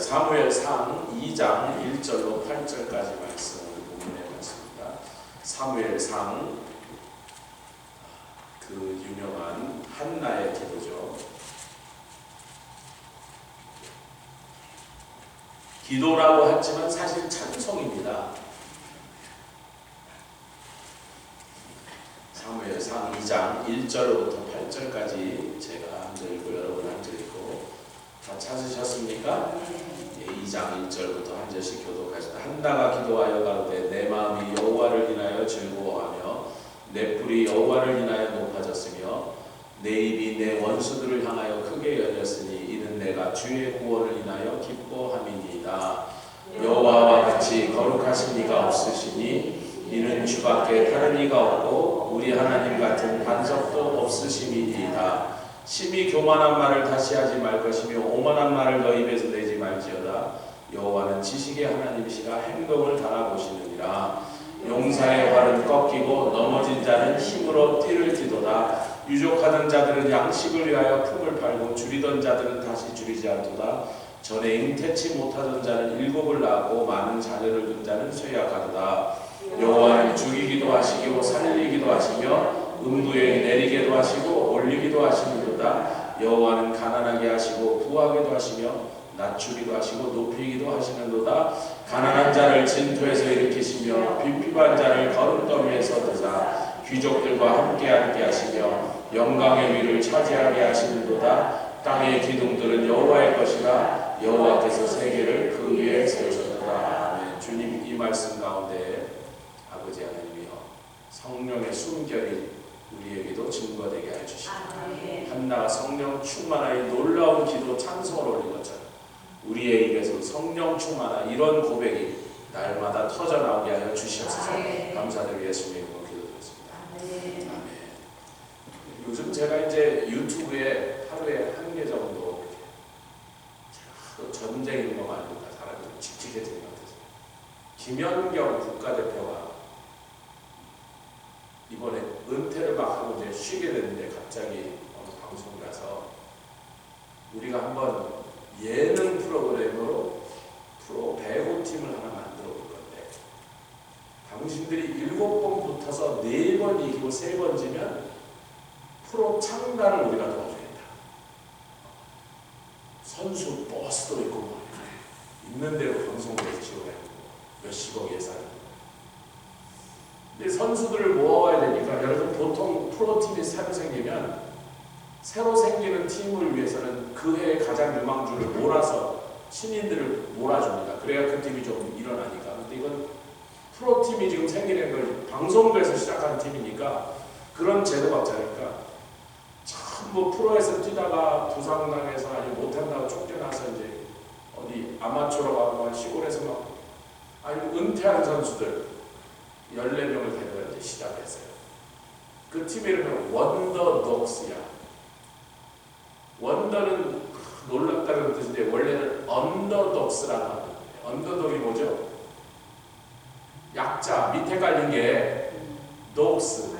사무엘상 2장 1절로 8절까지 말씀을 본문해봤습니다. 사무엘상 그 유명한 한나의 기도죠. 기도라고 하지만 사실 찬송입니다. 사무엘상 2장 1절부터 8절까지 제가 한 절 읽고 여러분 한 절 읽고 다 찾으셨습니까? 2장 1절부터 한 절씩 교독하시다. 한나가 기도하여 가로되 내 마음이 여호와를 인하여 즐거워하며 내 뿔이 여호와를 인하여 높아졌으며 내 입이 내 원수들을 향하여 크게 열렸으니 이는 내가 주의 구원을 인하여 기뻐함이니이다. 여호와와 같이 거룩하신 이가 없으시니 이는 주밖에 다른 이가 없고 우리 하나님 같은 반석도 없으심이니이다. 심히 교만한 말을 다시 하지 말 것이며 오만한 말을 너 입에서 내지 말지어다. 여호와는 지식의 하나님이시라 행동을 달아보시느니라. 용사의 활은 꺾이고 넘어진 자는 힘으로 띠를 띠도다. 유족하던 자들은 양식을 위하여 품을 팔고 줄이던 자들은 다시 줄이지 않도다. 전에 잉태치 못하던 자는 일곱을 낳고 많은 자녀를 둔 자는 쇠약하도다. 여호와는 죽이기도 하시고 살리기도 하시며 음부에 내리게도 하시고 올리기도 하시는도다. 여호와는 가난하게 하시고 부하게도 하시며 낮추기도 하시고 높이기도 하시는도다. 가난한 자를 진토에서 일으키시며 빈핍한 자를 거름더미에서 드사 귀족들과 함께 앉게 하시며 영광의 위를 차지하게 하시는도다. 땅의 기둥들은 여호와의 것이라 여호와께서 세계를 그 위에 세우셨도다. 아멘. 주님 이 말씀 가운데 아버지 하나님이여 성령의 숨결이 우리에게도 증거되게 해주시고 한나가 성령 충만하여 놀라운 기도 찬송을 올린 것처럼 우리의 입에서 성령 충만한 이런 고백이 날마다 터져나오게 하여 주시옵소서. 감사드리고 예수님의 이름으로 기도드렸습니다. 아멘. 요즘 제가 이제 유튜브에 하루에 한 개 정도 전쟁 이런 거 많으니까 사람들이 칙칙해지는 것 같아서 김연경 국가대표가 이번에 은퇴를 막 하고 이제 쉬게 됐는데 갑자기 어느 방송에 가서 우리가 한번 예능 프로그램으로 프로 배구팀을 하나 만들어 볼 건데 당신들이 7번 붙어서 4번 이기고 3번 지면 프로 창단을 우리가 도와주겠다. 선수 버스도 있고 뭐 있는 대로 방송국에서 지원해주고 몇십억 예산. 근데 선수들을 모아야 되니까 여러분 보통 프로팀이 새로 생기면 새로 생기는 팀을 위해서는 그 해의 가장 유망주를 몰아서 신인들을 몰아줍니다. 그래야 그 팀이 좀 일어나니까. 근데 이건 프로팀이 지금 생기는 걸 방송국에서 시작한 팀이니까 그런 제도가 없잖아요. 전부 프로에서 뛰다가 부상당해서 아니 못한다고 쫓겨나서 이제 어디 아마추어로 가고 시골에서 막 아니 은퇴한 선수들 14명을 데려다 이제 시작했어요. 그 팀 이름은 원더독스야. 원더는 놀랍다는 뜻인데 원래는 언더독스라는 말이에요. 언더독이 뭐죠? 약자, 밑에 깔린 게 독스.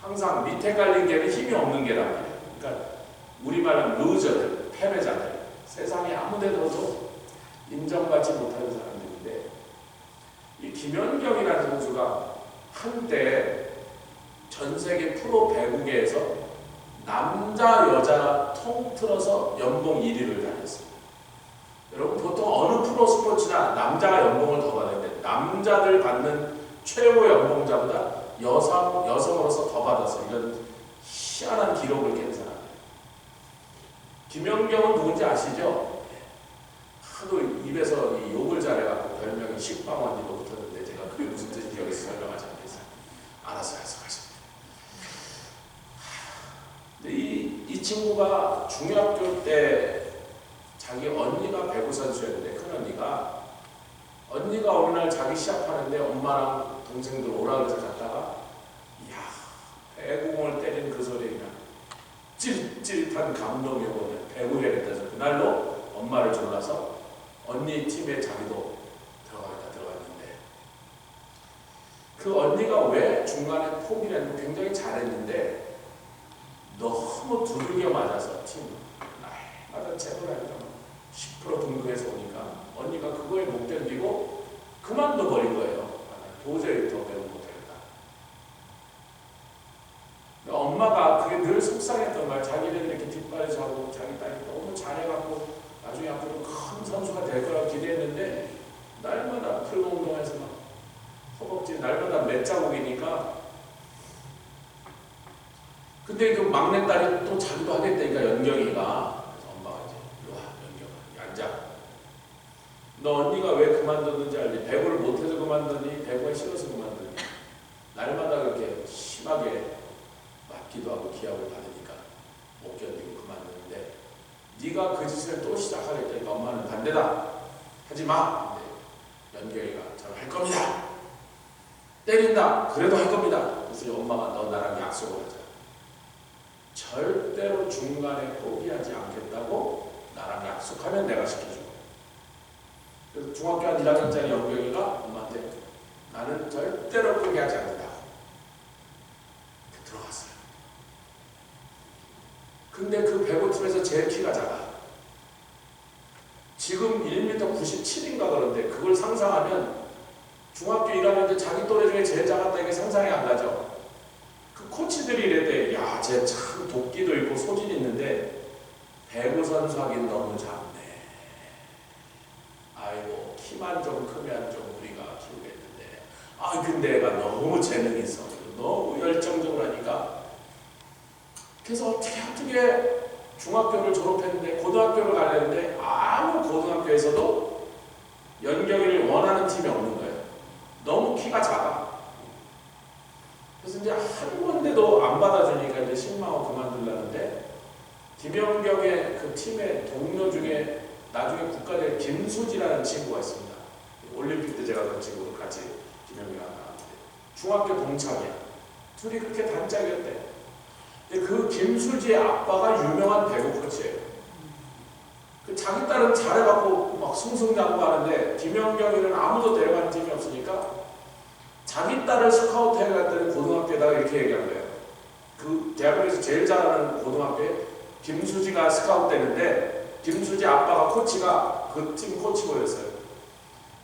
항상 밑에 깔린 개는 힘이 없는 개란 말이에요. 그러니까 우리말은 루저들, 패배자들. 세상에 아무데도 인정받지 못하는 사람들인데 이 김연경이라는 선수가 한때 전 세계 프로 배구계에서 남자 여자 통틀어서 연봉 1위를 달렸어요. 여러분 보통 어느 프로 스포츠나 남자가 연봉을 더 받는데 남자들 받는 최고 연봉자보다 여성으로서 더 받았어요. 이런 희한한 기록을 깬 사람이에요. 김연경은 누군지 아시죠? 하도 입에서 이 욕을 잘해갖고 별명이 식빵언니로 붙었는데 제가 그게 무슨 뜻인지 여기서 설명하지 않겠어요. 알아서 해석하십니다. 근데 이 친구가 중학교 때 자기 언니가 배구 선수였는데 언니가 어느 날 자기 시합하는데 엄마랑 동생들 오라 그래서 갔다가 이야 배구공을 때리는 그 소리에 그냥 찌릿찌릿한 감동이 오고 배구해야겠다 해서 그날로 엄마를 졸라서 언니 팀에 자기도 들어갔는데 그 언니가 왜 중간에 포기를 했는데 굉장히 잘했는데 너무 두들겨 맞아서 팀 맞아 제대로 하니까 10% 등급에서 먹지. 날마다 몇 자국이니까. 근데 그 막내딸이 또 자기도 하겠다니까, 연경이가. 그래서 엄마가 이제 이리 와, 연경아, 앉아. 너 언니가 왜 그만뒀는지 알지? 배구를 못해서 그만뒀니? 배구가 싫어서 그만뒀니? 날마다 그렇게 심하게 맞기도 하고 기합을 받으니까 못 견디고 그만뒀는데, 네가 그 짓을 또 시작하겠다니까 엄마는 반대다. 하지 마. 연경이가 저는 할 겁니다. 때린다. 그래도 할 겁니다. 그래서 엄마가 너 나랑 약속을 하자. 절대로 중간에 포기하지 않겠다고 나랑 약속하면 내가 시켜주고. 그래서 중학교 한 1학년짜리 연경이가 엄마한테 나는 절대로 포기하지 않는다. 들어갔어요. 근데 그 배구팀에서 제일 키가 작아. 지금 1m 97인가 그런데 그걸 상상하면 중학교 1학년 때 자기 또래 중에 제일 작았다 이게 상상이 안 가죠. 그 코치들이 이랬대. 야, 쟤 참 도끼도 있고 소질이 있는데 배구 선수 하긴 너무 작네. 아이고 키만 좀 크면 좀 우리가 키우겠는데. 아 근데 애가 너무 재능이 있어. 너무 열정적으로 하니까. 그래서 어떻게 중학교를 졸업했는데 고등학교를 가려는데 아무 고등학교에서도 연경이를 원하는 팀이 없는 거예요. 너무 키가 작아. 그래서 이제 한 군데도 안 받아주니까 이제 실망하고 그만두려는데, 김연경의 그 팀의 동료 중에 나중에 국가대회 김수지라는 친구가 있습니다. 올림픽 때 제가 그 친구도 같이 김연경이랑 나왔는데 중학교 동창이야. 둘이 그렇게 단짝이었대. 근데 그 김수지의 아빠가 유명한 배구 코치예요. 그 자기 딸은 잘해갖고 막 승승장구하는데 김연경이는 아무도 데려가는 팀이 없으니까 자기 딸을 스카우트 해갔더니 고등학교에다가 이렇게 얘기한 거예요. 그 대학교에서 제일 잘하는 고등학교에 김수지가 스카우트 되는데 김수지 아빠가 코치가 그 팀 코치고였어요.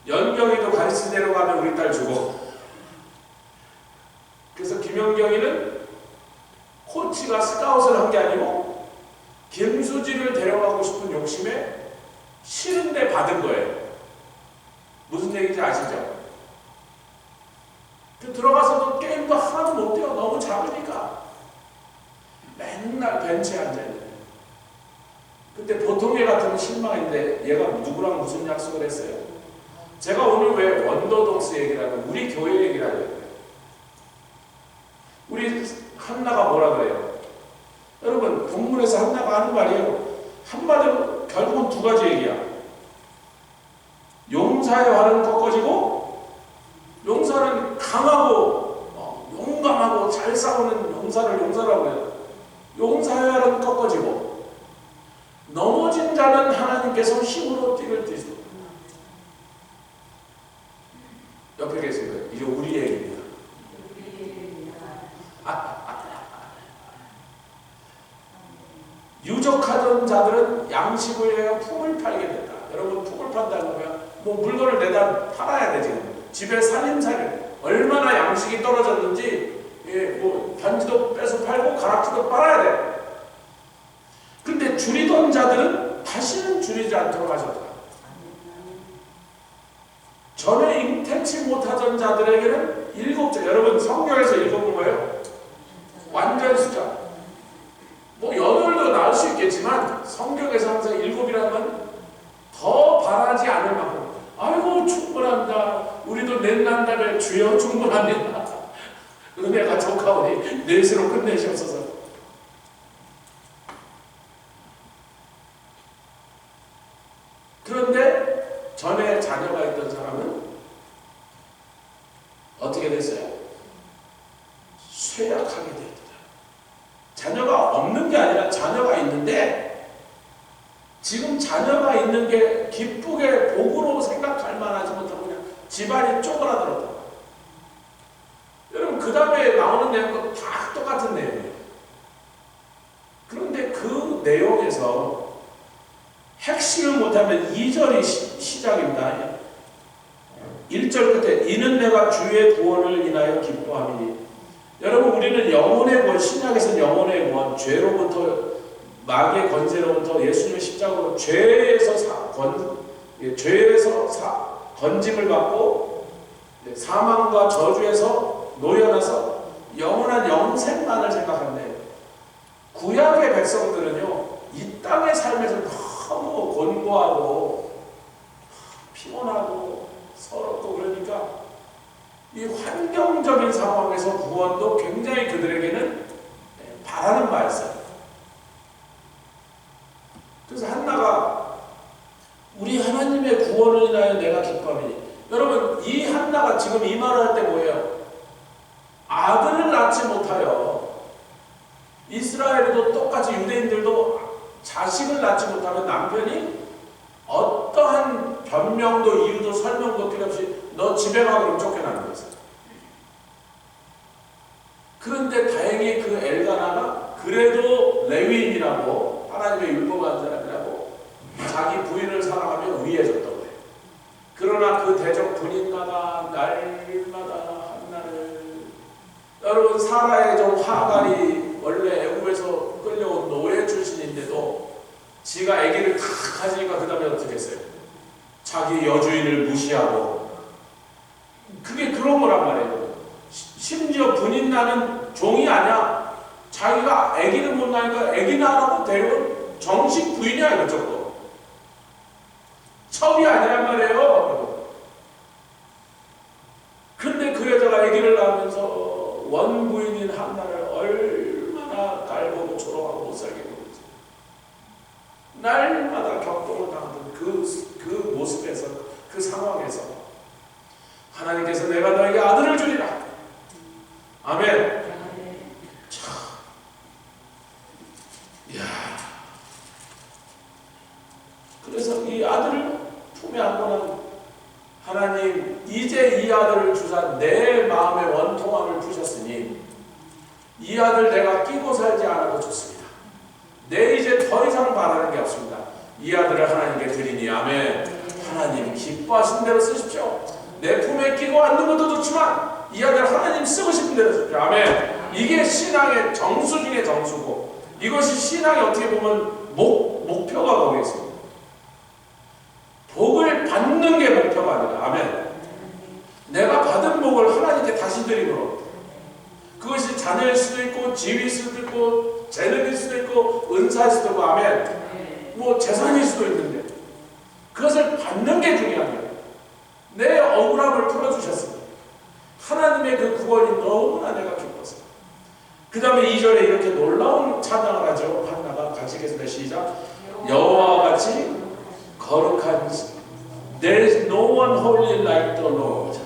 연경이도 가르치 데려가면 우리 딸 주고. 그래서 김연경이는 코치가 스카웃을 한 게 아니고 김수지를 데려가고 싶은 욕심에 싫은데 받은 거예요. 무슨 얘기인지 아시죠? 들어가서도 게임도 하나도 못 뛰어. 너무 작으니까 맨날 벤치에 앉아있는. 그때 보통 애 같으면 실망인데 얘가 누구랑 무슨 약속을 했어요? 제가 오늘 왜 원더동스 얘기를 하면 우리 교회 얘기를 하려고 해요. 우리 한나가 뭐라 그래요? 여러분 본문에서 한나가 하는 말이에요. 한마디로 결국은 두 가지 얘기야. 용사의 활은 꺾어지고, 용사는 강하고 용감하고 잘 싸우는 용사를 용사라고 해요. 용사의 활은 꺾어지고 넘어진 자는 하나님께서 힘으로 띠를 띠시고. 옆에 계신 거예요. 이게 우리 얘기입니다. 유족하던 자들은 양식을 위하여 품을 팔게 됐다. 여러분 품을 판다는 거야. 뭐 물건을 내다 팔아야 돼. 지금 집에 살림살이 얼마나 양식이 떨어졌는지, 뭐 반지도 빼서 팔고 가락지도 빨아야 돼. 근데 줄이던 자들은 다시는 줄이지 않도록 하셨다. 전에 잉태치 못하던 자들에게는 7자. 여러분 성경에서 읽어본 거예요. 완전 숫자. 뭐 8도 나올 수 있겠지만 성경에서 항상 7이라면 더 바라지 않을 만큼, 아이고 충분합니다. 우리도 넷난다면 주여 충분합니다. 은혜가 족하오니 넷으로 끝내시옵소서. 그런데 전에 자녀가 있던 사람은 어떻게 됐어요? 쇠약하게 됐다. 자녀가 없는 게 아니라 자녀가 있는데 지금 자녀가 있는 게 기쁘게 복으로 생각할 만하지 못하고 그냥 집안이 쪼그라들었다. 여러분 그 다음에 나오는 내용도 다 똑같은 내용이에요. 그런데 그 내용에서 핵심을 못하면 2절이 시작입니다. 1절 끝에 이는 내가 주의 구원을 인하여 기뻐함이니. 여러분 우리는 영혼의 구원, 신약에서는 영혼의 구원, 죄로부터 마귀의 권세로부터 예수님의 십자가로 죄에서 건짐을 받고 사망과 저주에서 놓여나서 영원한 영생만을 생각하는데, 구약의 백성들은요 이 땅의 삶에서 너무 곤고하고 피곤하고 서럽고 그러니까 이 환경적인 상황에서 구원도 굉장히 그들에게는 바라는 바였어요. 그래서 한나가 우리 하나님의 구원을 인하여 내가 기뻐하니, 여러분 이 한나가 지금 이 말을 할 때 뭐예요? 아들을 낳지 못하여, 이스라엘에도 똑같이 유대인들도 자식을 낳지 못하면 남편이 어떠한 변명도 이유도 설명도 필요 없이 너 집에 가 그러면 쫓겨나는 거였어요. 그런데 다행히 그 엘가나가 그래도 레위인이라고 하나님의 율법한 사람이라고 자기 부인을 사랑하며 위해줬던 거예요. 그러나 그 대적 분인나가 날마다 한나를, 여러분 사라의 종 하갈이 원래 애굽에서 끌려온 노예 출신인데도 지가 아기를 다 가지니까 그 다음에 어떻게 했어요? 자기 여주인을 무시하고, 그게 그런 거란 말이에요. 심지어 분인나는 종이 아니야. 자기가 아기를 못 낳으니까 아기 낳으라고 데려온 정식 부인이야. 이것저것 첩이 아니란 말이에요. 근데 그 여자가 아기를 낳으면서 원부인인 한나를 얼마나 깔보고 조롱하고 못살게 하고 날마다 격동을 당하던 그 모습에서, 그 상황에서 하나님께서 내가 너에게 아들을 주리라. 아멘. 참, 야, 그래서 이 아들을 품에 안고는 하나님, 이제 이 아들을 주사 내 마음의 원통함을 푸셨으니 이 아들 내가 끼고 살지 않아도 좋습니다. 내 이제 더 이상 바라는 게 없습니다. 이 아들을 하나님께 드리니 아멘. 하나님 기뻐하신 대로 쓰십시오. 내 품에 끼고 앉는 것도 좋지만 이 아들 하나님 쓰고 싶은 대로 쓰십시오. 아멘. 이게 신앙의 정수 중에 정수고, 이것이 신앙이 어떻게 보면 목표가 거기에 있습니다. 복을 받는 게 목표가 아니라, 아멘. 내가 받은 복을 하나님께 다시 드림으로, 그것이 자녀일 수도 있고 지위일 수도 있고 재능일 수도 있고 은사일 수도 있고, 아멘. 뭐 재산일 수도 있는데 그것을 받는 게 중요한 거예요. 내 억울함을 풀어주셨습니다. 하나님의 그 구원이 너무나 내가 기뻤어요. 그 다음에 2절에 이렇게 놀라운 찬양을 하죠. 한나가 같이 읽겠습니다. 시작. 여호와와 같이 거룩한, There is no one holy like the Lord.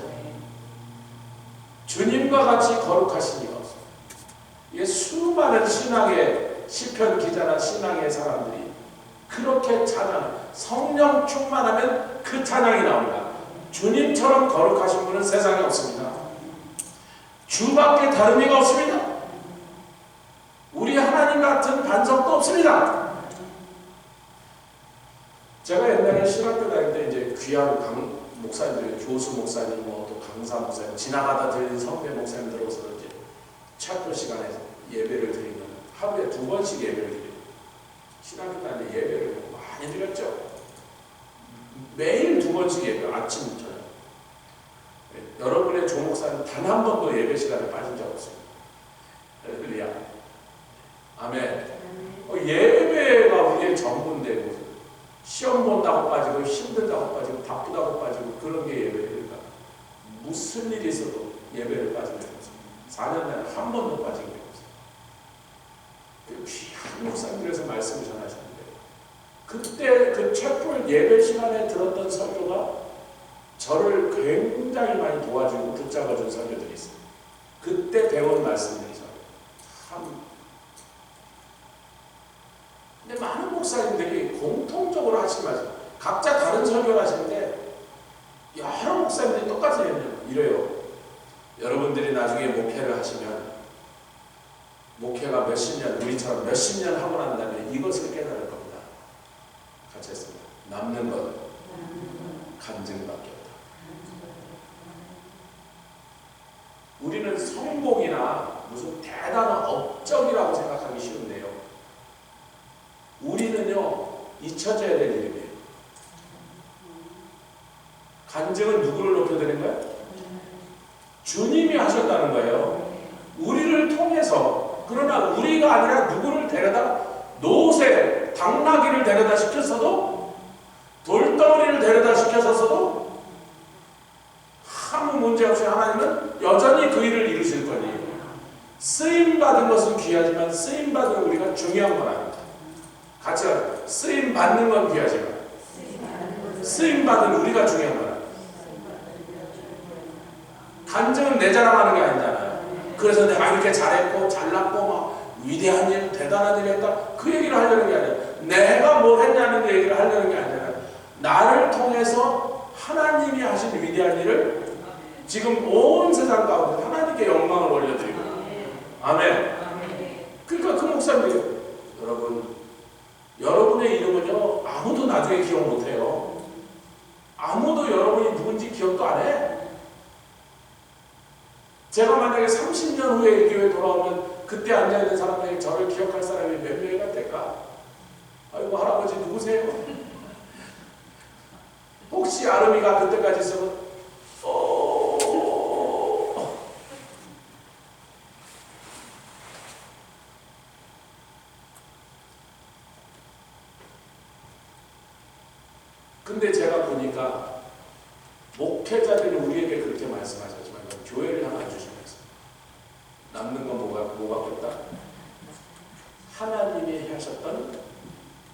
주님과 같이 거룩하신 이가 없습니다. 이게 수많은 신앙의 시편 기자나 신앙의 사람들이 그렇게 찬양, 성령 충만하면 그 찬양이 나옵니다. 주님처럼 거룩하신 분은 세상에 없습니다. 주밖에 다른 이가 없습니다. 우리 하나님 같은 반석도 없습니다. 제가 옛날에 신학교 다닐 때 이제 귀한 목사님들, 교수 목사님, 또 강사 목사님, 지나가다 들린 성대 목사님 들어서 이제 차표 시간에 예배를 드리면 하루에 2번씩 예배를 드려요. 신학교 다닐 때 예배를 많이 드렸죠. 매일 2번씩 예배, 아침, 저녁. 여러분의 조목사는 단 한 번도 예배 시간에 빠진 적 없어요. 할렐루야. 아멘. 예배가 우리의 전부인데 시험 본다고 빠지고 힘들다고 빠지고 바쁘다고 빠지고 그런 게 예배니까 무슨 일이 있어도 예배를 빠지는 거죠. 4년 내내 한 번도 빠진 게 없어요. 그 귀한 목사님들에서 말씀을 전하셨는데, 그때 그 촛불 예배 시간에 들었던 설교가 저를 굉장히 많이 도와주고 붙잡아준 설교들이 있어요. 그때 배운 말씀들이죠. 참. 근데 많은 목사님들이 공통적으로 하신 말씀, 각자 다른 설교를 하시는데 여러 목사님들이 똑같이 이래요. 여러분들이 나중에 목회를 하시면 목회가 몇십 년, 우리처럼 몇십 년 하고 난 다음에 이것을 깨달을 겁니다. 같이 했습니다. 남는 것 간증밖에 없다. 우리는 성공이나 무슨 대단한 업적이라고 생각하기 쉬운데요, 우리는요 잊혀져야 될 이름이에요. 간증은 누구를 높여드린 거예요? 주님이 하셨다는 거예요. 우리를 통해서. 그러나 우리가 아니라 누구를 데려다 노새 당나귀를 데려다 시켰어도 돌덩어리를 데려다 시켰어도 아무 문제 없이 하나님은 여전히 그 일을 이루실 거니 쓰임받은 것은 귀하지만 쓰임받은 우리가 중요한 건 아닙니다. 같이 쓰임받는 건 귀하지만 쓰임받은 우리가 중요한 건 아닙니다. 간증은 내 자랑하는 게 아니잖아요. 그래서 내가 이렇게 잘했고 잘났고 막 위대한 일, 대단한 일 했다. 그 얘기를 하려는 게 아니라 내가 뭘 했냐는 얘기를 하려는 게 아니라 나를 통해서 하나님이 하신 위대한 일을 지금 온 세상 가운데 하나님께 영광을 올려드리고 아멘. 그러니까 그 목사님이 여러분의 이름은요 아무도 나중에 기억 못해요. 아무도 여러분이 누군지 기억도 안 해. 제가 만약에 30년 후에 이 교회에 돌아오면 그때 앉아있는 사람에게 저를 기억할 사람이 몇 명이나 될까? 아이고 할아버지 누구세요? 혹시 아름이가 그때까지 있으면 근데 제가 보니까 목회자들은 우리에게 그렇게 말씀하셨지만 교회를 향해 주시면서 남는 건 뭐가 겠다? 하나님이 하셨던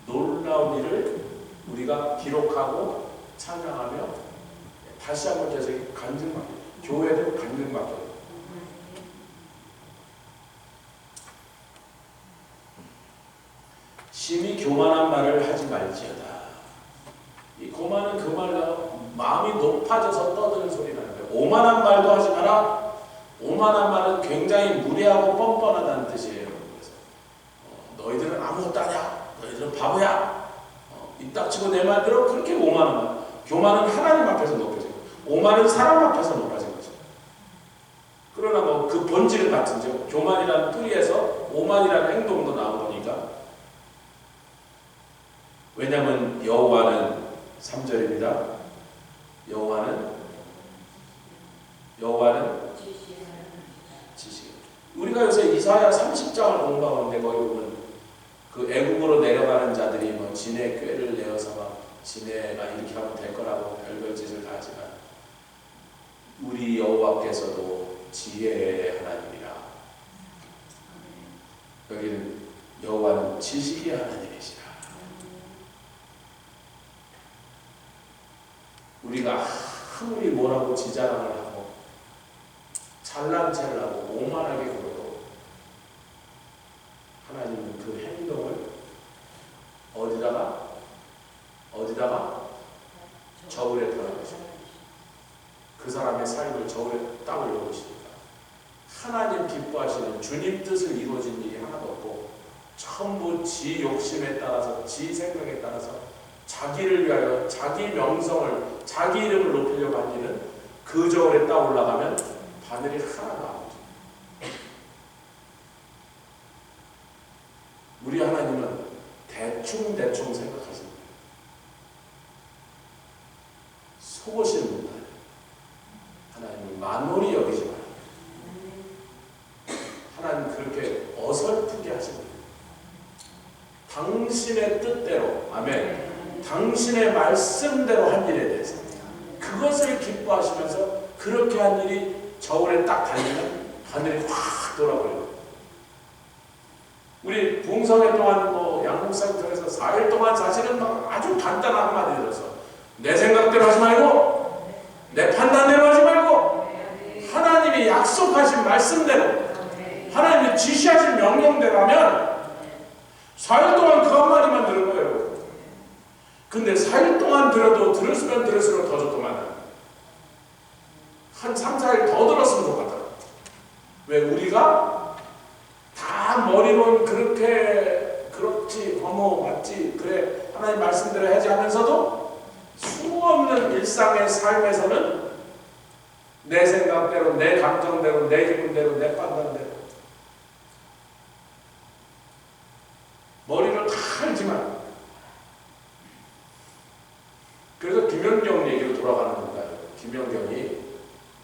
놀라운 일을 우리가 기록하고 찬양하며 다시 한번 계속 간증받고 교회도 간증받고 심히 교만한 말을 하지 말지어다. 이 교만은 그 말로 마음이 높아져서 떠드는 소리 나는 거예요. 오만한 말도 하지 마라. 오만한 말은 굉장히 무례하고 뻔뻔하다는 뜻이에요. 그래서 너희들은 아무것도 아니야. 너희들은 바보야. 입닥치고 내 말대로 그렇게 오만한 말. 교만은 하나님 앞에서 높아지고 오만은 사람 앞에서 높아진 거죠. 그러나 뭐 그 본질은 같은죠. 교만이라는 뿌리에서 오만이라는 행동도 나오니까. 왜냐하면 여호와는 3절입니다. 여호와는 지식. 우리가 요새 이사야 30장을 공부하는데 거기 보면 그 애국으로 내려가는 자들이 뭐 지네 꾀를 내어서 막 지네가 이렇게 하면 될 거라고 별별 짓을 다 하지만 우리 여호와께서도 지혜의 하나님이라. 여기는 여호와는 지식의 하나님이시라. 우리가 아무리 뭐라고 지자랑을 하고 잘난 체를 하고 오만하게 굴어도 하나님은 그 행동을 어디다가 저울에 들어가십니다. 그 사람의 삶을 저울에 딱 올려보십니다. 하나님 기뻐하시는 주님 뜻을 이루어진 일이 하나도 없고 전부 지 욕심에 따라서 지 생각에 따라서 자기를 위하여 자기 명성을 자기 이름을 높이려고 한 일은 그 저울에 딱 올라가면 바늘이 하나도 안 오죠. 우리 하나님은 대충 생각하십니다. 속으시는 분들 하나님은 만홀히 여기지 마요. 하나님 그렇게 어설프게 하십니다. 당신의 뜻대로 아멘. 당신의 말씀대로 한 일에 대해서 그것을 기뻐하시면서 그렇게 한 일이 저울에 딱 달리면 하늘이 확 돌아버려요. 우리 부흥성회 동안 뭐 양국사역에서 4일 동안 사실은 막 아주 간단한 한마디 들어서 내 생각대로 하지 말고 내 판단대로 하지 말고 하나님이 약속하신 말씀대로 하나님이 지시하신 명령대로 하면 4일 동안 그 한마디만 들은 거예요. 근데 4일 동안 들어도 들을수록 더 좋더만 한 3, 4일 더 들었으면 좋겠다. 왜 우리가 다 머리론 그렇지 맞지 그래 하나님 말씀대로 해야지 하면서도 수없는 일상의 삶에서는 내 생각대로 내 감정대로 내 기분대로 내 판단대로 머리를 다 알지만 그래서 김연경 얘기로 돌아가는 건가요? 김연경이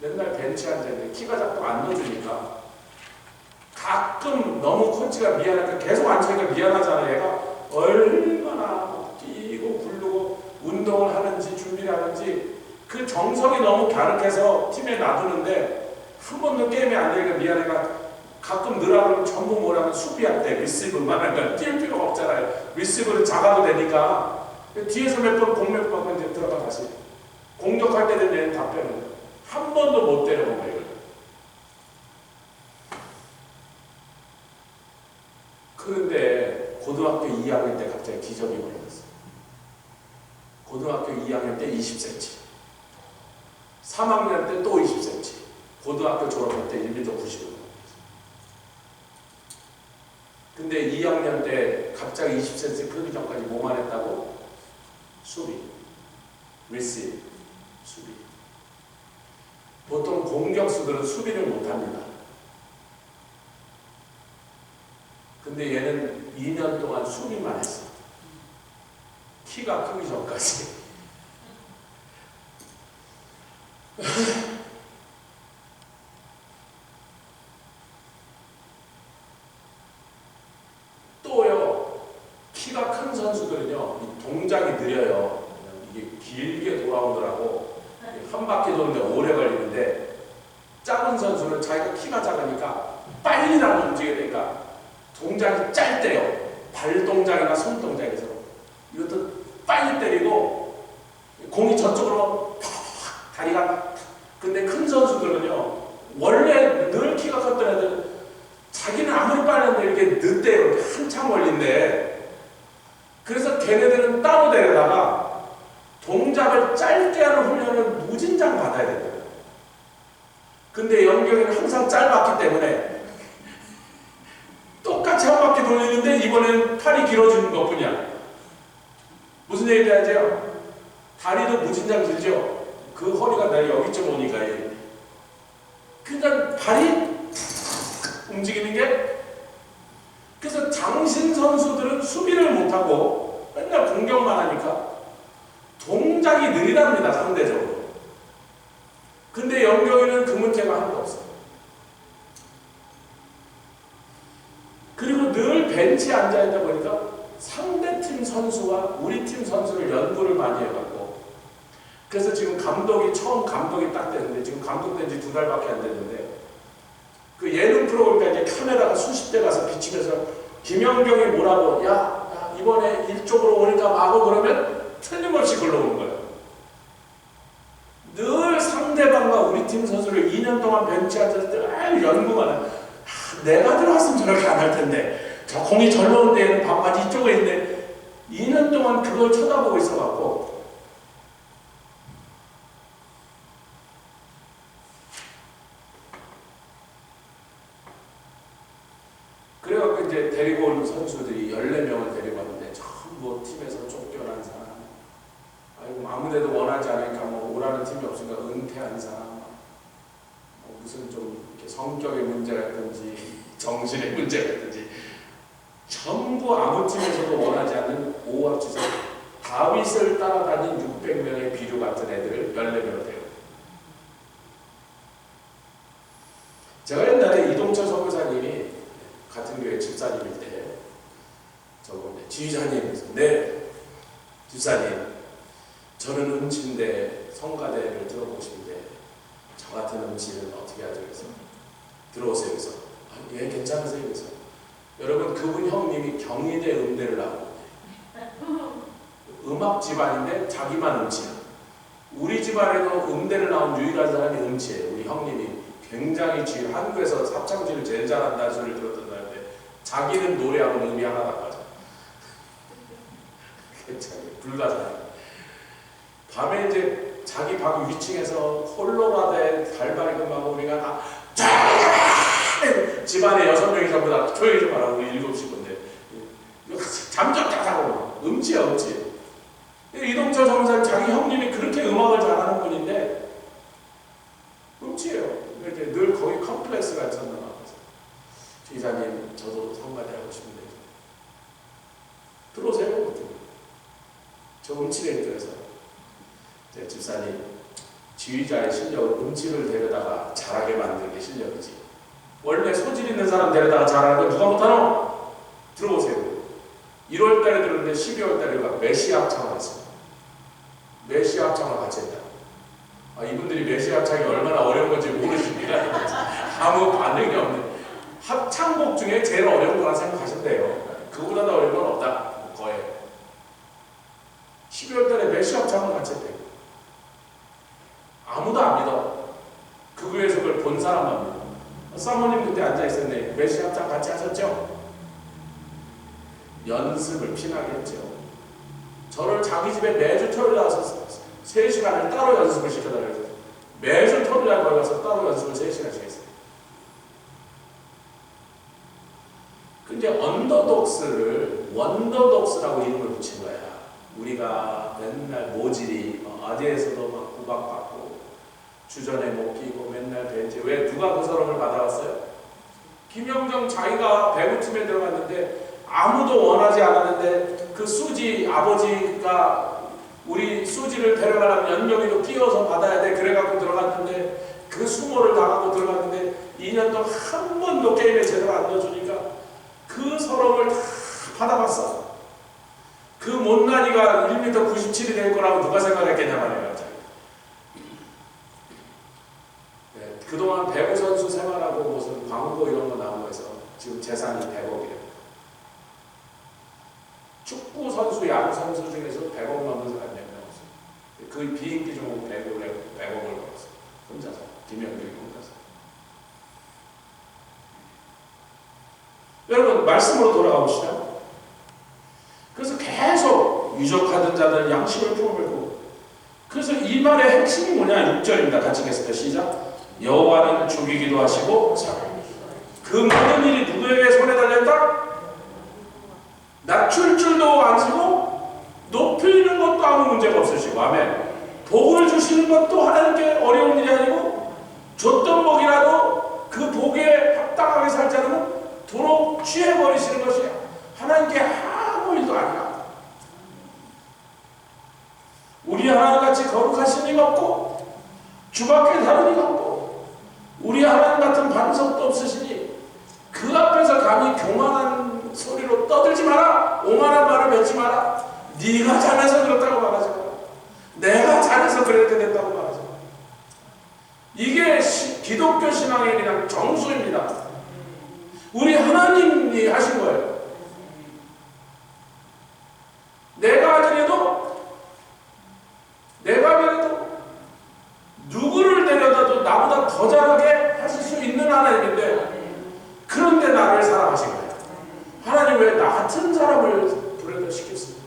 맨날 벤치에 앉아있는데 키가 자꾸 안 넣어주니까 가끔 너무 코치가 미안하니까 계속 앉으니까 미안하잖아. 얘가 얼마나 뛰고 굴르고 운동을 하는지 준비를 하는지 그 정성이 너무 갸륵해서 팀에 놔두는데 한 번도 게임에 안 되니까 미안해가 가끔 넣으라고 전부 뭐라면 수비할 때 리시브만 하니까 뛸 필요가 없잖아요. 리시브는 작아도 되니까 뒤에서 몇 번 공 몇 번 이제 들어가 다시 공격할 때 되면 얘는 답변은 한 번도 못 때려본 거예요. 그런데 고등학교 2학년 때 갑자기 기적이 벌어졌어요. 고등학교 2학년 때 20cm, 3학년 때 또 20cm, 고등학교 졸업할 때 1m 95. 근데 2학년 때 갑자기 20cm 크기 전까지 뭐만 했다고? 수비, 리시브, 수비. 보통 공격수들은 수비를 못합니다. 근데 얘는 2년 동안 수비만 했어. 키가 크기 전까지. 또요, 키가 큰 선수들은요, 이 동작이 느려요. 이게 길게 돌아오더라고. 한 바퀴 도는데 오래 걸리는데, 작은 선수는 자기가 키가 작으니까 빨리라도 움직여야 되니까 동작이 짧대요. 발 동작이나 손 동작에서. 이것도 빨리 때리고, 공이 저쪽으로 다리가. 근데 큰 선수들은요, 원래 늘 키가 컸던 애들, 자기는 아무리 빨랐는데 이렇게 늦대요. 한참 걸린대. 그래서 걔네들은 따로 데려다가 동작을 짧게 하는 훈련을 무진장 받아야 된다. 근데 영경이는 항상 짧았기 때문에 똑같이 한 바퀴 돌리는데 이번엔 팔이 길어지는 것 뿐이야. 무슨 얘기인지 알죠? 다리도 무진장 길죠? 그 허리가 나 여기쯤 오니까. 그러니까 발이 움직이는 게. 그래서 장신 선수들은 수비를 못하고 맨날 공격만 하니까 동작이 느리답니다, 상대적으로. 근데 영경이는 그 문제가 하나도 없어요. 그리고 늘 벤치에 앉아있다 보니까 상대팀 선수와 우리 팀 선수를 연구를 많이 해갖고, 그래서 지금 감독이 처음 감독이 딱 됐는데, 지금 감독 된 지 2달밖에 안 됐는데, 그 예능 프로그램에 이제 카메라가 수십 대 가서 비치면서 김연경이 뭐라고, 야 이번에 이쪽으로 오니까 마구 그러면 틀림없이 글러오는 거예요. 늘 상대방과 우리 팀 선수를 2년 동안 벤치에 앉아서 늘 연구만 해. 내가 들어왔으면 저렇게 안 할 텐데, 저 공이 절로 온 데에는 반바지 이쪽에 있는데, 2년 동안 그걸 쳐다보고 있어갖고, 그래갖고 이제 데리고 온 선수들이 14명을 데리고 왔는데, 전부 팀에서 쫓겨난 사람, 아이고 아무데도 원하지 않으니까 뭐 오라는 팀이 없으니까 은퇴한 사람, 뭐 무슨 좀 이렇게 성격의 문제가 있든지 정신의 문제가 있든지, 전부 아무 팀에서도 원하지 않는 오합지졸 다윗을 따라다닌 600명의 비류 같은 애들을 14명을 데리고. 제가 옛날에 이동철 선교사님이 같은 교회 집사님일 때 저거 지휘자님께서, 네 집사님, 저는 음치인데 성가대를 들어보고 싶은데 저 같은 음치는 어떻게 하죠? 그래서 들어오세요. 그래서 예 괜찮으세요. 그래서 여러분, 그분 형님이 경희대 음대를 나오고 음악 집안인데 자기만 음치야. 우리 집안에도 음대를 나온 유일한 사람이 음치예요. 우리 형님이 굉장히 한국에서 합창지를 제일 잘한다는 소리를 들었던 사람인데 자기는 노래하고 음이 하나도 안 맞아. 불가사의. 밤에 이제 자기 방 위층에서 콜로라도에 달바리 금하고 우리가 다 집안에 6명이 전부 다 조용히 좀 하라고, 우리 7식구인데 잠 좀 자자고. 음치야 음치. 이동철 전사는 자기 형님이 그렇게 음악을 잘하는 분인데 음치예요. 이렇게 늘 거기 컴플렉스가 있었나 봐요. 지휘자님, 저도 성가대 하고 싶은데 들어오세요. 저 음치래니까. 그래서 집사님, 지휘자의 실력은 음치를 데려다가 잘하게 만드는 게 실력이지. 원래 소질 있는 사람 데려다가 잘하는 거 누가 못하노? 들어보세요. 1월달에 들었는데 12월달에 메시아 합창을 했습니다. 메시아 합창을 같이 했다. 이분들이 메시아 합창이 얼마나 어려운 건지 모르십니다. 아무 반응이 없는 합창곡 중에 제일 어려운 거라 생각하시면 돼요. 그거보다 더 어려운 건 없다. 거의 12월달에 메시아 합창을 같이 했대요. 아무도 안 믿어. 그 위에서 그걸 본 사람만 믿어. 사모님 그때 앉아있었네. 메시아 합창 같이 하셨죠? 연습을 피나게 했죠. 저를 자기 집에 매주 토요일 나와서 3시간을 따로 연습을 시켜달라고 했어요. 매주 토요일 날 거기 가서 따로 연습을 3시간씩 했어요. 근데 언더독스를 원더독스라고 이름을 붙인 거야. 우리가 맨날 모질이 어디에서도 막 구박받고 주전에 못 끼고 맨날 벤치. 왜 누가 그 서름을 받아왔어요? 김영정 자기가 배구팀에 들어갔는데 아무도 원하지 않았는데 그 수지 아버지가 우리 수지를 데려가려면 연명이도 끼워서 받아야 돼. 그래갖고 들어갔는데 그 수모를 당하고 들어갔는데 2년 동안 한 번도 게임에 제대로 안 넣어주니까 그 서름을 다 받아봤어. 그 못난이가 1m 97이 될 거라고 누가 생각했겠냐 말이에요. 갑자기. 네, 그동안 배구 선수 생활하고 무슨 광고 이런 거 나온 거에서 지금 재산이 100억이에요. 축구 선수, 야구 선수 중에서 100억 넘는 사람이 몇 명 없어요. 그 비인기 종목 100억을 벌었어요. 혼자서. 김영경이 혼자서. 여러분 말씀으로 돌아가 봅시다. 그래서 계속 유족하던 자들 양심을 품으고, 그래서 이 말의 핵심이 뭐냐? 6절입니다. 같이 읽겠습니다. 시작. 여호와는 죽이기도 하시고 그 모든 일이 누구에게 손에 달렸다? 낮출 줄도 아시고 높이는 것도 아무 문제가 없으시고, 아멘. 복을 주시는 것도 하나님께 어려운 일이 아니고, 줬던 복이라도 그 복에 합당하게 살지 않으면 도로 취해버리시는 것이 하나님께 아무 일도 아니야. 우리 하나님같이 거룩하신 이가 없고 주밖에 다른 이가 없고 우리 하나님 같은 반석도 없으시니 그 앞에서 감히 교만한 소리로 떠들지 마라. 오만한 말을 맺지 마라. 네가 잘해서 그렇다고 말하지 마라. 내가 잘해서 그렇게 됐다고 말하지 마라. 이게 기독교 신앙의 그냥 정수입니다. 우리 하나님이 하신 거예요. 내가 아니래도 누구를 데려다도 나보다 더 잘하게 하실 수 있는 하나님인데, 그런데 나를 사랑하신 거예요. 하나님 왜 나 같은 사람을 불러다 시켰습니까?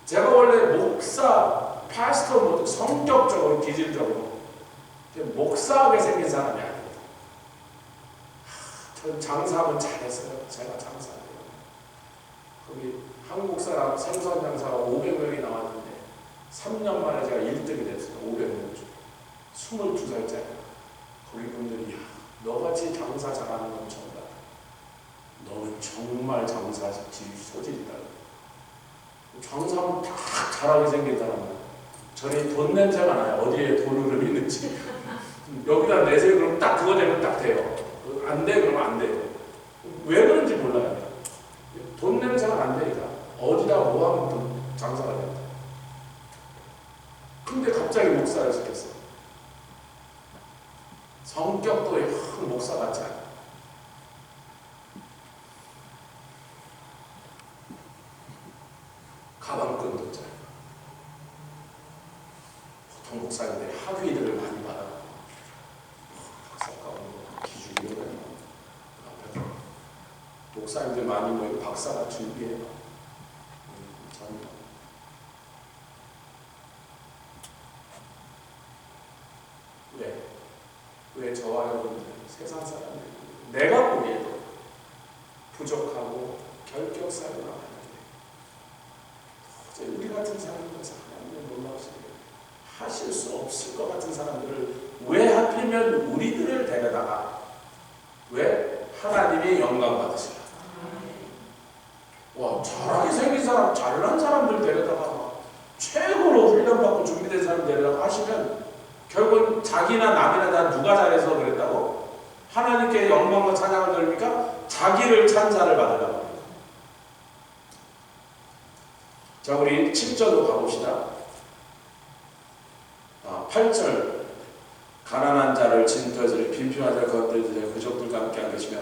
제가 원래 목사, 파스터, 성격적으로, 기질적으로 목사하게 생긴 사람이 아닙니다. 전 장사하면 잘했어요. 제가 장사해요. 거기 한국 사람 생선 장사가 500명이 나왔는데 3년 만에 제가 1등이 됐어요. 500명 중 22살짜리. 거기 분들이 너같이 장사 잘하는 건 처음 봤다. 너는 정말 장사 소질이다. 장사하면 딱 잘하게 생긴 사람은 저리 돈 냄새가 나요. 어디에 돈 흐름이 있는지. 여기다 내세요. 그럼 딱 그거 되면 딱 돼요. 안 돼? 그러면 안 돼요. 왜 그런지 몰라요. 돈 냄새가 안 되니까. 어디다 뭐 하면 돈 장사가 된다. 근데 갑자기 목사를 시켰어요. 성격도 목사 같지 않아요. 가방끈도 짧아요. 보통 목사님들이 학위들을 많이 받아요. 박사과정, 기준이 이런 거. 목사님들 많이 모이고 박사가 준비해요. 왜 저와 여러분들 세상 사람들 내가 보기에도 부족하고 결격사를 나가는데 도저히 우리 같은 사람들에서 하나님을 놀라우시게 하실 수 없을 것 같은 사람들을 왜 하필이면 우리들을 데려다가 왜 하나님이 영광 받으실까? 와, 잘하게 생긴 사람, 잘난 사람들 데려다가 최고로 훈련받고 준비된 사람 데려다가 하시면 결국은 자기나 남이나 다 누가 잘해서 그랬다고? 하나님께 영광과 찬양을 돌립니까? 자기를 찬사를 받으려고 합니다. 자, 우리 7절로 가봅시다. 8절 가난한 자를 진토에서 빈필요한 자를 거두어 그족들과 함께 한 것이며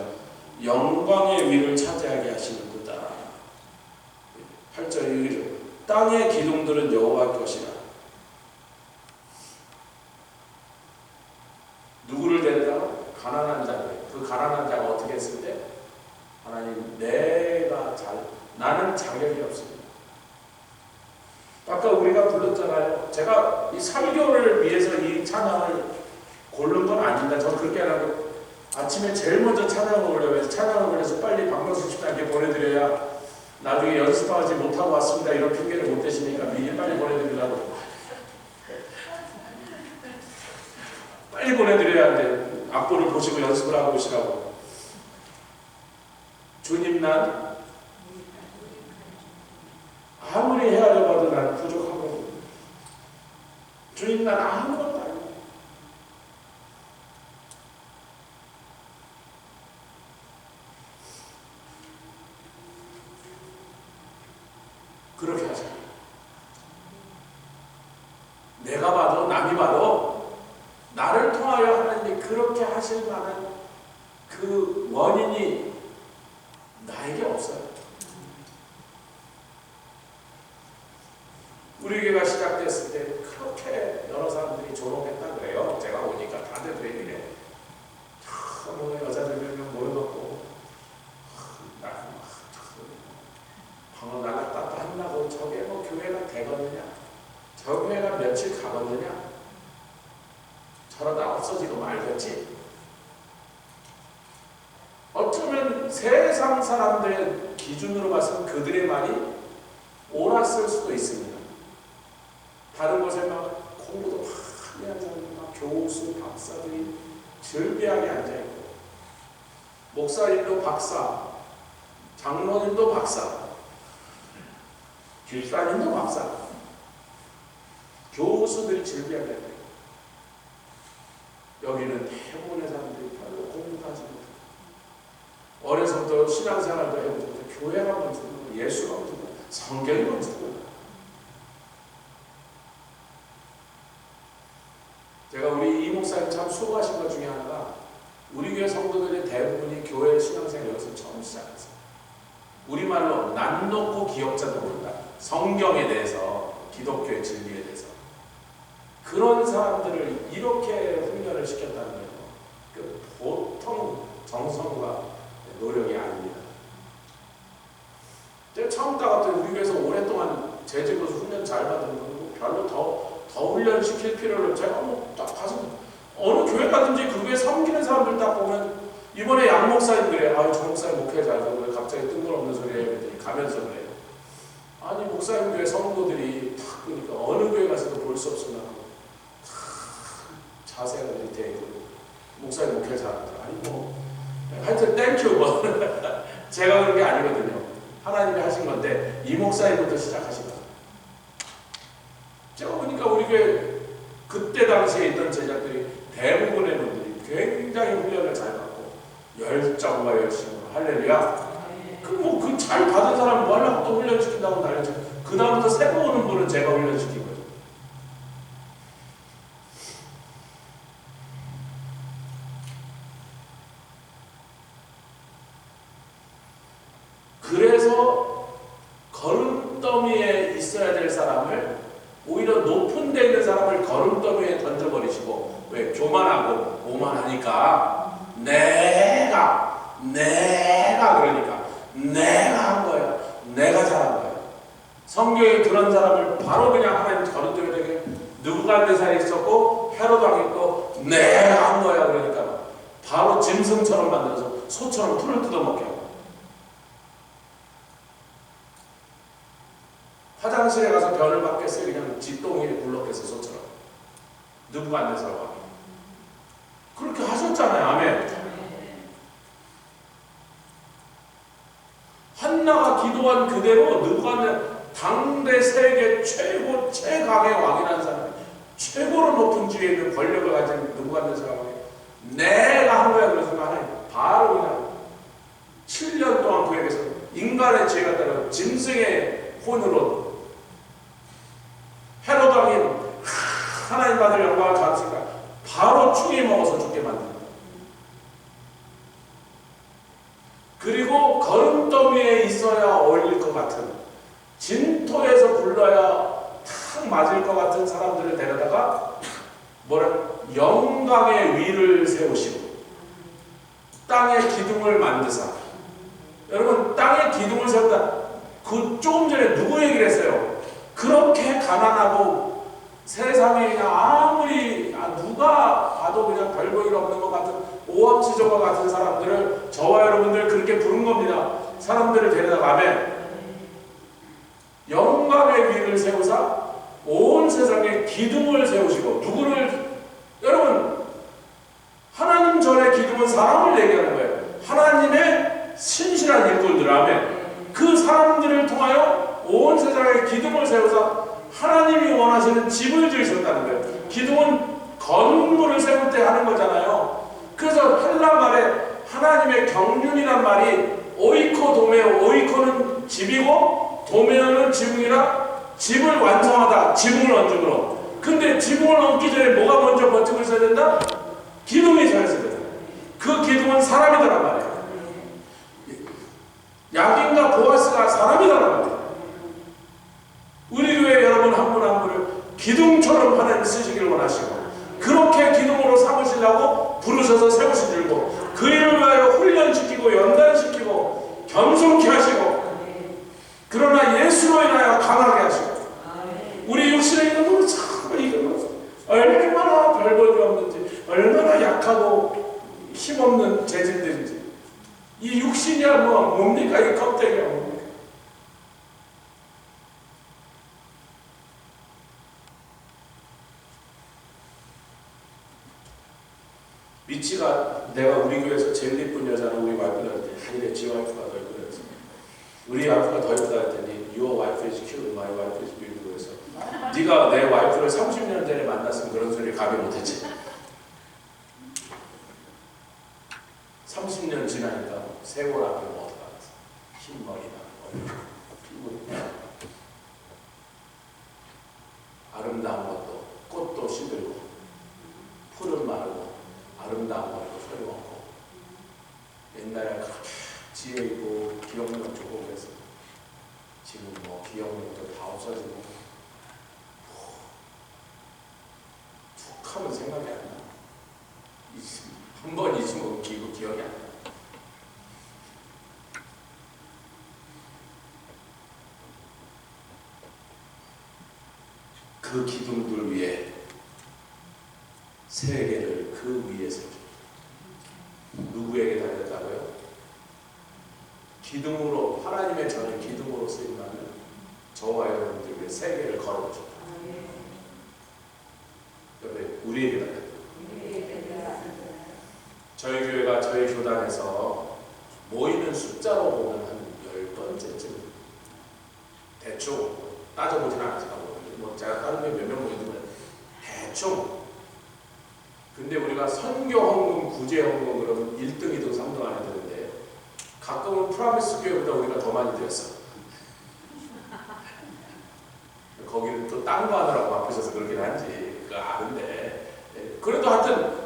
영광의 위를 차지하게 하시는도다. 8절 땅의 기둥들은 여호와 것이라. 누구를 데려다? 가난한 자를. 그 가난한 자가 어떻게 했을 때? 하나님, 나는 자격이 없습니다. 아까 우리가 불렀잖아요. 제가 이 설교를 위해서 이 찬양을 고른 건 아닙니다. 저는 그렇게 안 하고 아침에 제일 먼저 찬양을 올려고 해서 찬양을 올려서 빨리 박명수 집사님께 보내드려야 나중에 연습하지 못하고 왔습니다 이런 핑계를 못 대시니까 미리 빨리 보내드리려고. 빨리 보내드려야 돼. 악보를 보시고 연습을 하고 오시라고. 주님, 난 아무리 헤아려 봐도 난 부족하고, 주님, 난 아무것도 아니에요. 그렇게 하자. 내가 봐도 남이 봐도 나를 통하여 하나님이 그렇게 하실 만한 그 원인이 나에게 없어요. 우리 교회가 시작됐을 때 그렇게 여러 사람들이 조롱했다 그래요. 제가 오니까 다들 왜 이래. 뭐 여자들 몇 명 모여놓고 방언 나갔다 한다고 저게 뭐 교회가 되겠느냐? 저 교회가 며칠 가겠느냐? 저러다 없어지고 말겠지? 어쩌면 세상 사람들의 기준으로 봐서는 그들의 말이 옳았을 수도 있습니다. 다른 곳에 막 공부도 많이 한 사람들, 막 교수, 박사들이 즐비하게 앉아있고, 목사님도 박사, 장로님도 박사, 길사님도 박사, 교수들이 즐비하게 앉아있고, 여기는 대부분의 사람들이 별로 공부도 하지 못하고, 어려서부터 신앙생활도 해보지 못하고, 교회가 뭔지도 모르고, 예수가 뭔지도 모르고, 성경이 뭔지도 모르고. 제가 우리 이 목사님 참 수고하신 것 중에 하나가 우리 교회 성도들의 대부분이 교회 신앙생활 여기서 처음 시작했어요. 우리말로 난 놓고 기억자도 모른다. 성경에 대해서, 기독교의 진리에 대해서. 그런 사람들을 이렇게 훈련을 시켰다는 거예요. 그 보통 정성과 노력이 아닙니다. 제가 처음 따갔더니 우리 교회에서 오랫동안 재직으로서 훈련 잘 받은 분은 별로 더 훈련시킬 필요를 제가 딱 가서 어느 교회 가든지 그 교회 섬기는 사람들 딱 보면 이번에 양 목사님 그래. 저 목사님 목회 잘하고 왜 갑자기 뜬금없는 소리 해요? 그랬더니 가면서 그래요. 아니 목사님 교회 성도들이 딱 보니까 어느 교회 가서도 볼 수 없으나 자세가 이렇게 목사님 목회 잘한다. 아니 뭐 하여튼 땡큐 뭐 제가 그런 게 아니거든요. 하나님이 하신 건데 이 목사님부터 시작하신 거예요. 제가 보니까 우리 교회 그때 당시에 있던 제자들이 대부분의 분들이 굉장히 훈련을 잘 받고 열정과 열심으로 할렐루야. 그 잘 받은 사람 뭐 하려고 또 훈련시킨다고 난리죠. 그 다음부터 새로 오는 분은 제가 훈련시킨 거죠. 그래서 걸음더미에 있어야 될 사람을 오히려 높은 데 있는 사람을 걸음더미에 던져버리시고, 왜? 교만하고 오만하니까 내가 그러니까 내가 한 거야. 내가 잘한 거야. 성경에 그런 사람을 바로 그냥 하나님 걸음더미에 되게 느부갓네살이 있었고 헤롯 왕이 있고 내가 한 거야. 그러니까 바로 짐승처럼 만들어서 소처럼 풀을 뜯어먹게 하고, 화장실에 가서 변을 받겠어요? 그냥 뒷동이에 굴렀겠어 소처럼. 느부갓네살 왕이 그렇게 하셨잖아요. 아멘. 한나가 기도한 그대로 느부갓네살 당대 세계 최강의 왕이라는 사람이 최고로 높은 지위에 있는 권력을 가진 느부갓네살에게 내가 한 거야. 그래서 하나님 바로 그냥 7년 동안 그에게서 인간의 죄가 따라 짐승의 혼으로 헤롯 왕이 하나님 받을 영광을 잡으니까 바로 충이 먹어서 죽게 만든다. 그리고 거름더미에 있어야 어울릴 것 같은, 진토에서 굴러야 탁 맞을 것 같은 사람들을 데려다가 영광의 위를 세우시고 땅의 기둥을 만드사. 여러분, 땅의 기둥을 세운다. 그 조금 전에 누구 얘기를 했어요? 그렇게 가난하고 세상에 그냥 아무리 누가 봐도 그냥 별볼일 없는 것 같은 오합지졸과 같은 사람들을 저와 여러분들 그렇게 부른 겁니다. 사람들을 데려다가 아멘. 영광의 위를 세우사 온 세상에 기둥을 세우시고 누구를, 여러분, 하나님 전의 기둥은 사람을 얘기하는 거예요. 하나님의 신실한 일꾼들, 아멘. 그 사람들을 통하여 온 세상에 기둥을 세우사 하나님이 원하시는 집을 지으셨다는 거예요. 기둥은 건물을 세울 때 하는 거잖아요. 그래서 헬라 말에 하나님의 경륜이란 말이 오이코 도메오, 오이코는 집이고 도메오는 지붕이라 집을 완성하다, 지붕을 얹음으로. 근데 지붕을 얹기 전에 뭐가 먼저 버티고 있어야 된다? 기둥이 서 있어야 된다. 그 기둥은 사람이더란 말이에요. 야긴과 보아스가 사람이더란 말이에요. 우리 교회 여러분 한 분 한 분을 기둥처럼 하나님 쓰시기를 원하시고 그렇게 기둥으로 삼으시려고 부르셔서 세우신 줄고 그 일을 위하여 훈련시키고 연단시키고 겸손케 하시고 그러나 예수로 인하여 강하게 하시고 우리 육신의 이름으로 참 이름으로 얼마나 별볼이 없는지 얼마나 약하고 힘없는 재질들인지 이 육신이야 뭡니까? 이 껍데기야 뭡니까? 미치가 내가 우리 교회에서 제일 예쁜 여자는 우리 와이프가 아니래. 지 와이프가 더 예쁘다. 우리 와이프가 더 예쁘다 했더니 Your wife is cute, my wife is beautiful. 그래서 네가 내 와이프를 30년 전에 만났으면 그런 소리 가비 못했지. 30년 지나니까 세월 앞에 뭐 어떡하겠어. 흰머리나 피부 아름다운 것도 꽃도 시들고 풀은 마르고 아름다운 것도 소리없고 옛날에 그렇게 지혜 있고 기억력 좋고 그래서 지금 뭐 기억력도 다 없어지고 툭 하면 생각이 안 나. 한 번 잊으면 기억이 안 나. 그 기둥들 위에 세계를 그 위에 세우죠. 누구에게 달렸다고요? 기둥으로, 하나님의 전을 기둥으로 쓰임받는 저와 여러분들 위해 세계를 걸어보죠. 여러분, 우리에게 달렸다. 저희 교회가 저희 교단에서 모이는 숫자로 보면 한 10번째쯤 대충 따져보지는 않지만 뭐 제가 다른 교회 몇 명 모이는 건 대충. 근데 우리가 선교 헌금, 구제 헌금 그러면 1등, 2등, 3등 안에 드는데 가끔은 프라미스 교회보다 우리가 더 많이 드렸어. 거기는 또 딴 거 하느라고 바쁘셔서 그러긴 한지 그거 아는데 그래도 하여튼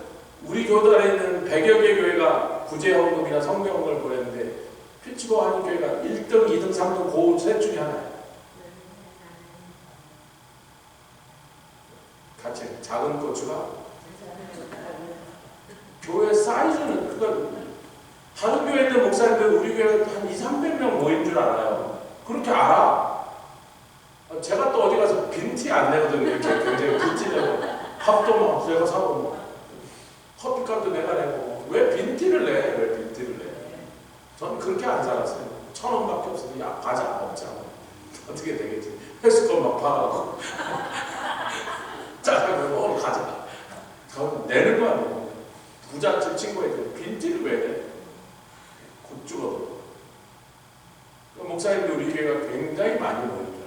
우리 교단에 있는 100여 개 교회가 구제 헌금이나 성교 헌금을 보냈는데 피츠버 하는 교회가 1등, 2등, 3등 그 셋 중에 하나예요. 같이 작은 고추가 교회 사이즈는 그러니까 다른 교회에 있는 목사님들 우리 교회 한 200~300명 모인 줄 알아요. 그렇게 알아. 제가 또 어디 가서 빈티 안 내거든요. 이렇게 굉장히 빈티 내고 밥도 막 제가 사고 뭐 커피값도 내가 내고 왜 빈티를 내? 왜 빈티를 내? 저는 그렇게 안 살았어요. 1,000원밖에 없어도 야 과자 먹자. 어떻게 되겠지? 회수권 막 파가고 짜장면 먹으러 가자. 저는 내는 거 아니에요. 부잣집 친구애들 빈티를 왜 내? 곧 죽어도. 목사님들 우리 교회가 굉장히 많이 모입니다.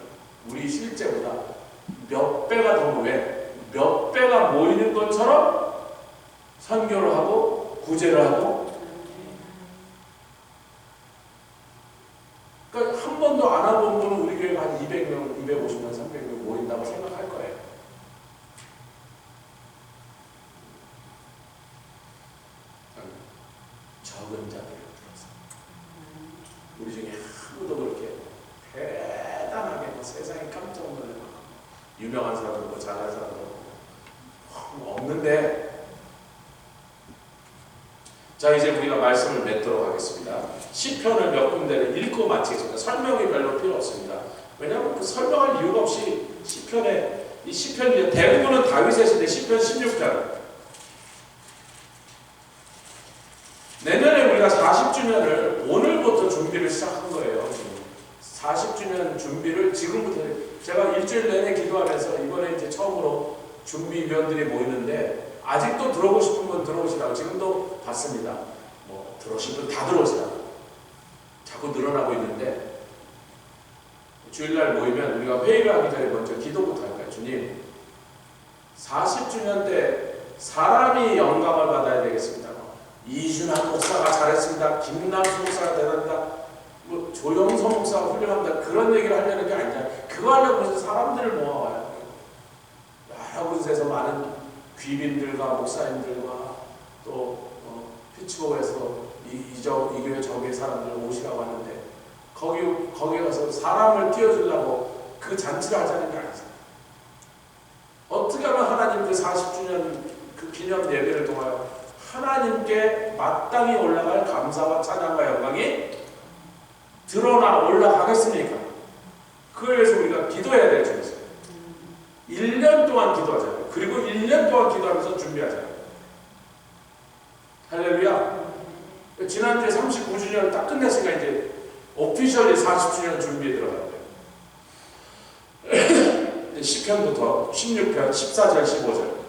우리 실제보다 몇 배가 더 모여. 몇 배가 모이는 것처럼 선교를 하고 구제를 하고, 그러니까 한 번도 안 와본 분은 우리 교회가 한 200명, 250명, 300명 모인다고 생각할 거예요. 적은 자들을 들어서 우리 중에 아무도 그렇게 대단하게 뭐 세상에 깜짝 놀라고 유명한 사람도 없고 잘하는 사람도 없고 없는데, 자 이제 우리가 말씀을 맺도록 하겠습니다. 시편을 몇 군데를 읽고 마치겠습니다. 설명이 별로 필요 없습니다. 왜냐하면 그 설명할 이유가 없이 시편에, 이 시편이 대부분은 다윗의 시대 시편 16편. 내년에 우리가 40주년을 오늘부터 준비를 시작한 거예요. 지금 40주년 준비를 지금부터, 제가 일주일 내내 기도하면서 이번에 이제 처음으로 준비위원들이 모이는데 아직도 들어오고 싶은 분 들어오시라고 지금도 받습니다. 뭐 들어오신 분 다 들어오시라고 자꾸 늘어나고 있는데, 주일날 모이면 우리가 회의를 하기 전에 먼저 기도부터 할까요? 주님, 40주년 때 사람이 영감을 받아야 되겠습니다. 이준환 목사가 잘했습니다. 김남수 목사가 대단하다. 뭐 조영선 목사가 훌륭합니다. 그런 얘기를 하려는 게 아니잖아요. 그거 하려고 해서 사람들을 모아와요. 여러 곳에서 많은 귀빈들과 목사님들과 또 피츠버그에서 이 교회 저 교회 사람들 오시라고 하는데, 거기 가서 사람을 띄워주려고 그 잔치를 하자는 게 아니죠. 어떻게 하면 하나님 그 40주년 그 기념 예배를 통하여 하나님께 마땅히 올라갈 감사와 찬양과 영광이 드러나 올라가겠습니까? 그걸 위해서 우리가 기도해야 될 줄 있어요. 1년 동안 기도하잖아요. 그리고 1년 동안 기도하면서 준비하잖아요. 할렐루야. 지난주에 39주년을 딱 끝냈으니까 이제 오피셜리 40주년 준비에 들어가요. 시편부터 16편 14절 15절.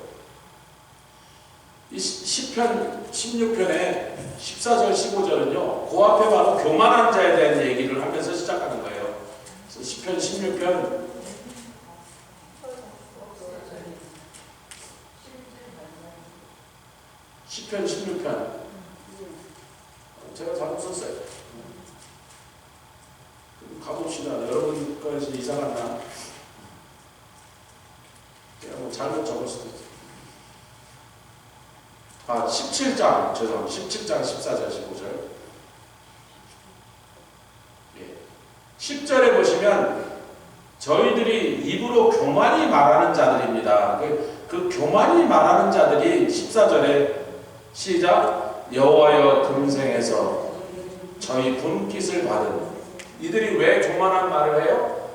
이 시편 16편의 14절 15절은요, 그 앞에 바로 교만한 자에 대한 얘기를 하면서 시작하는 거예요. 그래서 시편 16편 시편 16편 제가 잘못 썼어요. 가봅시다. 여러분 것이 이상하나 제가 뭐 잘못 적을 수도 있어요. 17장, 죄송합니다. 17장 14절 15절. 예. 10절에 보시면 저희들이 입으로 교만이 말하는 자들입니다. 그 교만이 말하는 자들이 14절에 시작, 여호와여 금생에서 저희 분깃을 받은, 이들이 왜 교만한 말을 해요?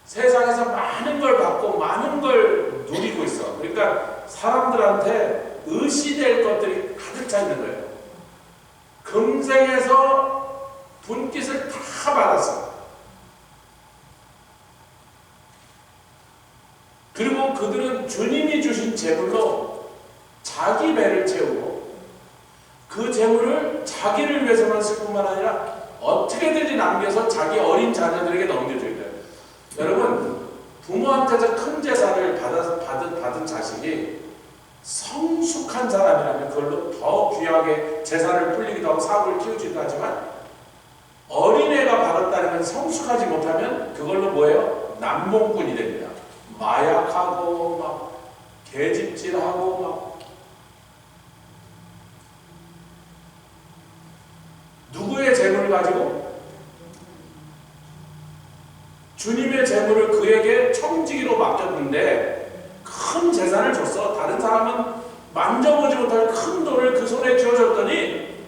세상에서 많은 걸 받고 많은 걸 누리고 있어. 그러니까 사람들한테 의시될 것들이 가득 차 있는 거예요. 금생에서 분깃을 다 받았어. 그리고 그들은 주님이 주신 재물로 자기 배를 채우고 그 재물을 자기를 위해서만 쓸 뿐만 아니라 어떻게든지 남겨서 자기 어린 자녀들에게 넘겨줘야 돼요. 여러분, 부모한테서 큰 재산을 받은 자식이 성숙한 사람이라면 그걸로 더 귀하게 재산을 불리기도 하고 사업을 키우기도 하지만, 어린애가 받았다는 성숙하지 못하면 그걸로 뭐예요? 남봉꾼이 됩니다. 마약하고 막 개집질하고 막 누구의 재물을 가지고? 주님의 재물을 그에게 청지기로 맡겼는데 큰 재산을 줬어. 다른 사람은 만져보지 못할 큰 돈을 그 손에 쥐어줬더니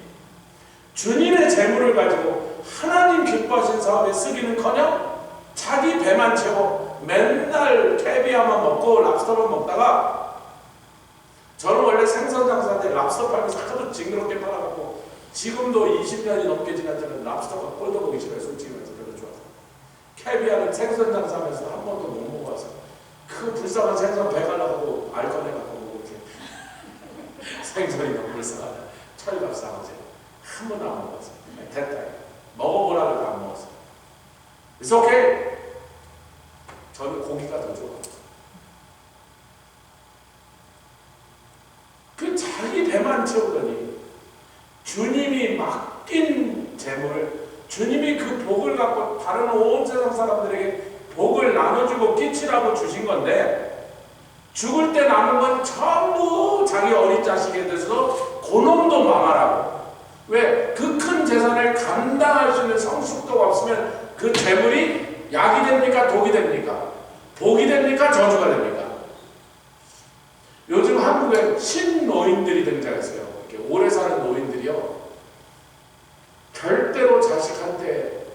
주님의 재물을 가지고 하나님 기뻐하신 사업에 쓰기는커녕 자기 배만 채워 맨날 캐비아만 먹고 랍스터만 먹다가, 저는 원래 생선 장사인데 랍스터 팔면서 하도 징그럽게 팔아갖고 지금도 20년이 넘게 지났지만 랍스터가 꼴도 보기 싫어요. 솔직히 말해서 별로 좋아서. 캐비아는 생선 장사하면서 한 번도 못 먹어서 그 불쌍한 생선 배 갈라고 알 꺼내갖고 이렇게 생선이 너무 불쌍하다. 철갑 싸우지. 한 번도 안 먹었어. 됐다. 먹어보라고 해도 안 먹었어. It's okay. 저는 고기가 더 좋아. 배만 채우더니 주님이 맡긴 재물, 주님이 그 복을 갖고 다른 온 세상 사람들에게 복을 나눠주고 끼치라고 주신 건데, 죽을 때 남은 건 전부 자기 어린 자식에 대해서 그놈도 망하라고. 왜? 그 큰 재산을 감당할 수 있는 성숙도가 없으면 그 재물이 약이 됩니까? 독이 됩니까? 복이 됩니까? 저주가 됩니까? 요즘 한국에 신노인들이 등장했어요. 이렇게 오래 사는 노인들이요, 절대로 자식한테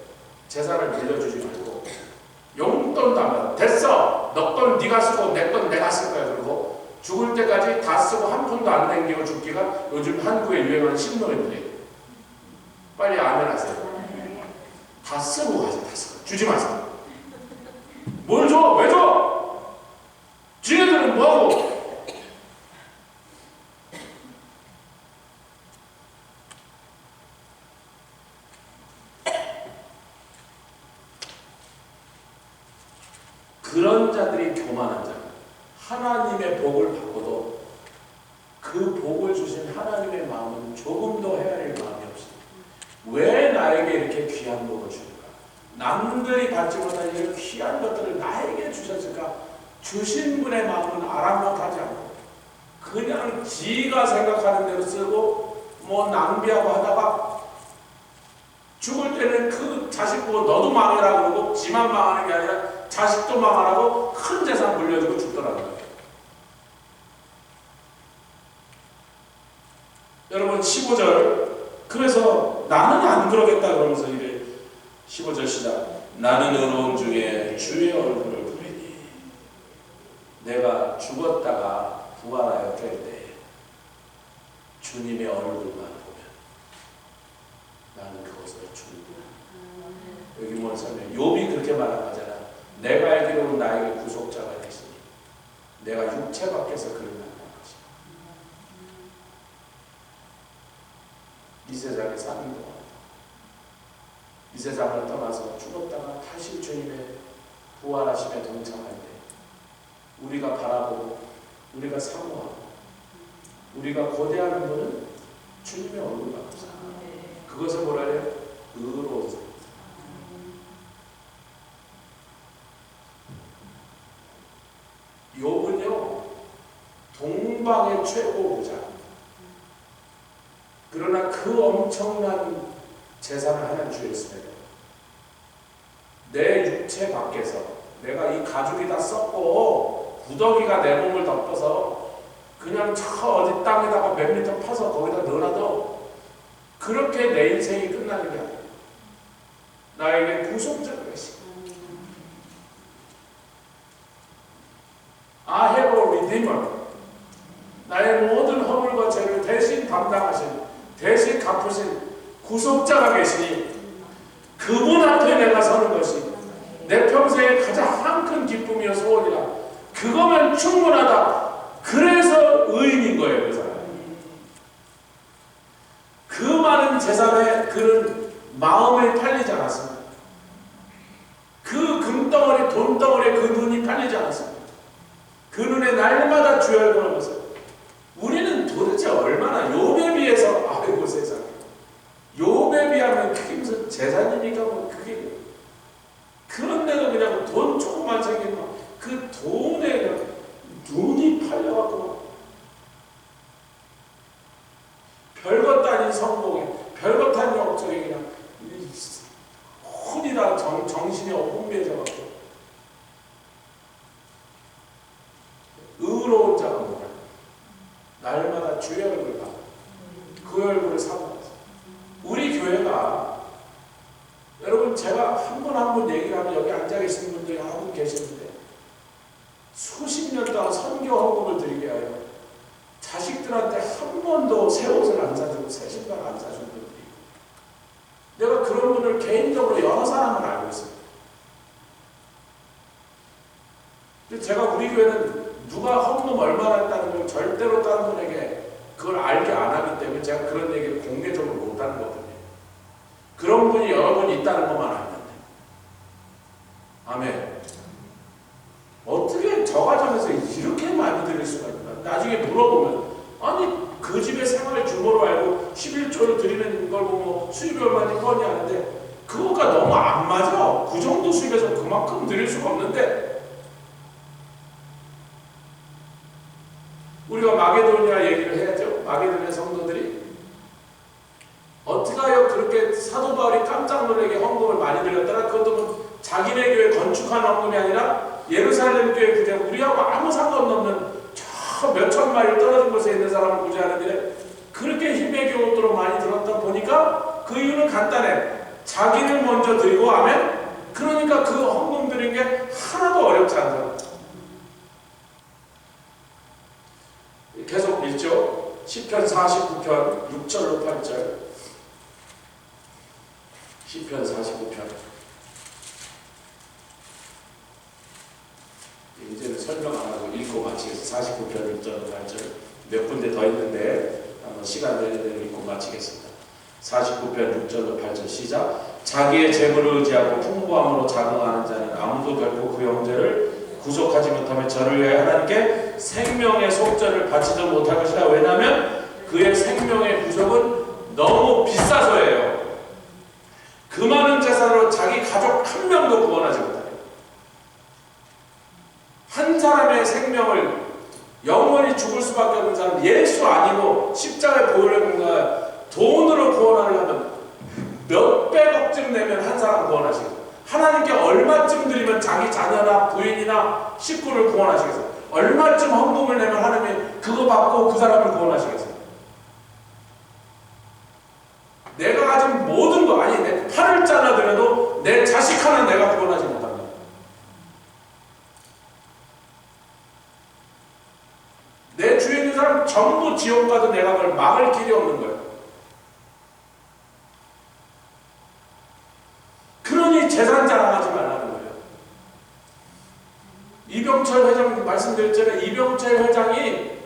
재산을 물려주지 말고 용돈도 안 받아. 됐어! 너 돈 네가 쓰고 내 돈 내가 쓸 거야. 그러고 죽을 때까지 다 쓰고 한 푼도 안 남기고 죽기가 요즘 한국에 유행하는 신노인들이에요. 빨리 아멘 하세요. 다 쓰고 가세요. 다 쓰고. 주지 마세요. 뭘 줘? 왜 줘? 지네들은 뭐하고? 그런 자들이 교만한 자. 하나님의 복을 받고도 그 복을 주신 하나님의 마음은 조금도 헤아릴 마음이 없습니다. 왜 나에게 이렇게 귀한 복을 주는가? 남들이 받지 못한 이런 귀한 것들을 나에게 주셨을까? 주신 분의 마음은 아랑곳하지 않고 그냥 지가 생각하는 대로 쓰고 뭐 낭비하고 하다가 죽을 때는 그 자식 보고 너도 망해라 그러고 지만 망하는 게 아니라 자식도 망하라고 큰 재산 물려주고 죽더라는 거예요. 여러분 15절, 그래서 나는 안 그러겠다 그러면서 이래. 15절 시작. 나는 의로운 중에 주의 얼굴을 보리니 내가 죽었다가 부활하여 될 때 주님의 얼굴만 보면 나는 그것을 충분하다. 여기 뭐냐면 욥이 그렇게 말한 거잖아. 내가 알기로는 나에게 구속자가 되시니 내가 육체 밖에서 그를 만난 것이다. 이 세상에 사는 동안 이 세상을 떠나서 죽었다가 다시 주님의 부활하심에 동참할 때 우리가 바라보고 우리가 사모하고 우리가 고대하는 분은 주님의 얼굴만 보자. 그것을 뭐라 해요? 의로운 삶. 욥은요 동방의 최고 부자. 그러나 그 엄청난 재산을 하나 주었습니다. 내 육체 밖에서 내가 이 가죽이 다 썩고 구더기가 내 몸을 덮어서 그냥 저 어디 땅에다가 몇 미터 파서 거기다 넣어놔도 그렇게 내 인생이 끝나는 게 아니에요. 나에게 구속자가 계시고 I have a redeemer. 나의 모든 허물과 죄를 대신 담당하신, 대신 갚으신 구속자가 계시니 그분 앞에 내가 서는 것이 내 평생의 가장 큰 기쁨이요 소원이라. 그거면 충분하다. 그래서 의인인 거예요. 그 사람. 그 많은 재산에 그는 마음에 팔리지 않았습니다. 그 금덩어리 돈덩어리에 그 눈이 팔리지 않았습니다. 그 눈에 날마다 주의 얼굴을 보세요. 우리는 도대체 얼마나 욥에 비해서, 아이고 세상에, 욥에 비하면 그게 무슨 재산이니까 뭐 그게, 그런데도 그냥 돈 조금만 챙기면 그 돈에 그냥 눈이 팔려갖고 별것도 아닌 성공에 별것도 아닌 업적에 그냥 혼이다 정신이 혼미해져갖고. 의로운 자가 뭐냐? 날마다 주의 얼굴을 봐. 그 얼굴을 사모하세요. 우리 교회가, 여러분 제가 한 분 한 분 얘기를 하면 여기 앉아 계신 분들이 한 분 계시는데 수십 년 동안 선교 헌금을 드리게 하여 자식들한테 한 번도 새 옷을 안 사주고 새 신발 안 사준 분들이 있고, 내가 그런 분을 개인적으로 여러 사람을 알고 있습니다. 근데 제가 우리 교회는 누가 헌금 얼마나 했다는 걸 절대로 다른 분에게 그걸 알게 안 하기 때문에 제가 그런 얘기를 공개적으로 못 하는 거거든요. 그런 분이 여러 분 있다는 것만 알면 돼요. 아멘. 어떻게 저 과정에서 이렇게 많이 드릴 수가 있나? 나중에 물어보면, 아니 그 집의 생활 규모로 알고 11조를 드리는 걸 보고 수입이 얼마인지 뻔히 아는데 그거가 너무 안 맞아. 그 정도 수입에서 그만큼 드릴 수가 없는데 우리가 마게도니아 얘기를 해야죠. 마게도니아 성도들이 어떻게 하여 그렇게 사도 바울이 깜짝 놀라게 헌금을 많이 드렸더라. 그것도 뭐 자기네 교회 건축한 헌금이 아니라 예루살렘 교회 구제, 우리하고 아무 상관없는 저 몇천 마일 떨어진 곳에 있는 사람을 구제하는 일에 그렇게 힘의 교도로 많이 들었다 보니까 그 이유는 간단해. 자기를 먼저 드리고 아멘. 그러니까 그 헌금 드린 게 하나도 어렵지 않다. 계속 읽죠. 시편 49편 6절로 8절. 시편 49편. 이제는 설명 안 하고 읽고 마치겠습니다. 49편 6절로 8절. 몇 군데 더 있는데 한번 시간 되는 대로 읽고 마치겠습니다. 49편 6절로 8절 시작. 자기의 재물을 의지하고 풍부함으로 자긍하는 자는 아무도 결코 그 형제를 구속하지 못하며 저를 위해 하나님께 생명의 속죄를 바치지 못할 것이다. 왜냐하면 그의 생명의 구속은 너무 비싸서예요. 그 많은 재산으로 자기 가족 한 명도 구원하지 못해요. 한 사람의 생명을 영원히 죽을 수밖에 없는 사람, 예수 아니고 십자가의 보혈의 공로가 돈으로 구원하려면 몇백억쯤 내면 한 사람 구원하시겠어요? 하나님께 얼마쯤 드리면 자기 자녀나 부인이나 식구를 구원하시겠어요? 얼마쯤 헌금을 내면 하나님이 그거 받고 그 사람을 구원하시겠어요? 내가 가진 모든 거, 아니 내 팔을 잘라드려도 내 자식 하나 내가 구원하지 못합니다. 내 주위에 있는 사람 전부 지옥 가도 내가 그걸 막을 길이 없는 거예요. 그러니 재산 자랑하지 말라는 거예요. 이병철 회장 말씀드렸잖아요. 이병철 회장이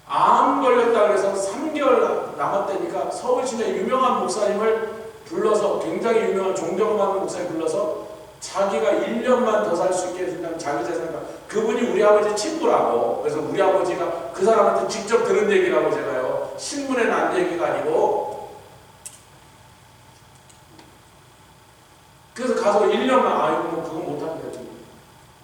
암 걸렸다 그래서 3개월 남았다니까 서울시내 유명한 목사님을 불러서, 굉장히 유명한 존경받는 목사님 불러서 자기가 1년만 더 살 수 있게 해준다면 자기 재산과, 그분이 우리 아버지 친구라고, 그래서 우리 아버지가 그 사람한테 직접 들은 얘기라고 제가요, 신문에 난 얘기가 아니고, 그래서 가서 1년만, 아이고 뭐 그거 못합니다.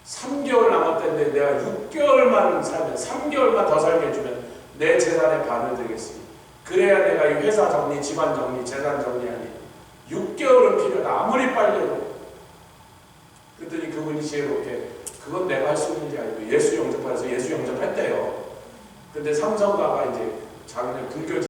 3개월 남았다는데 내가 6개월만 살면, 3개월만 더 살게 해주면 내 재산의 반을 드리겠습니다. 그래야 내가 이 회사 정리, 집안 정리, 재산 정리하니 6개월은 필요하다. 아무리 빨리 해도. 그랬더니 그분이 지혜롭게, 그건 내가 할 수 있는 게 아니고 예수 영접해서 예수 영접했대요. 근데 삼성가가 이제 자기네 불교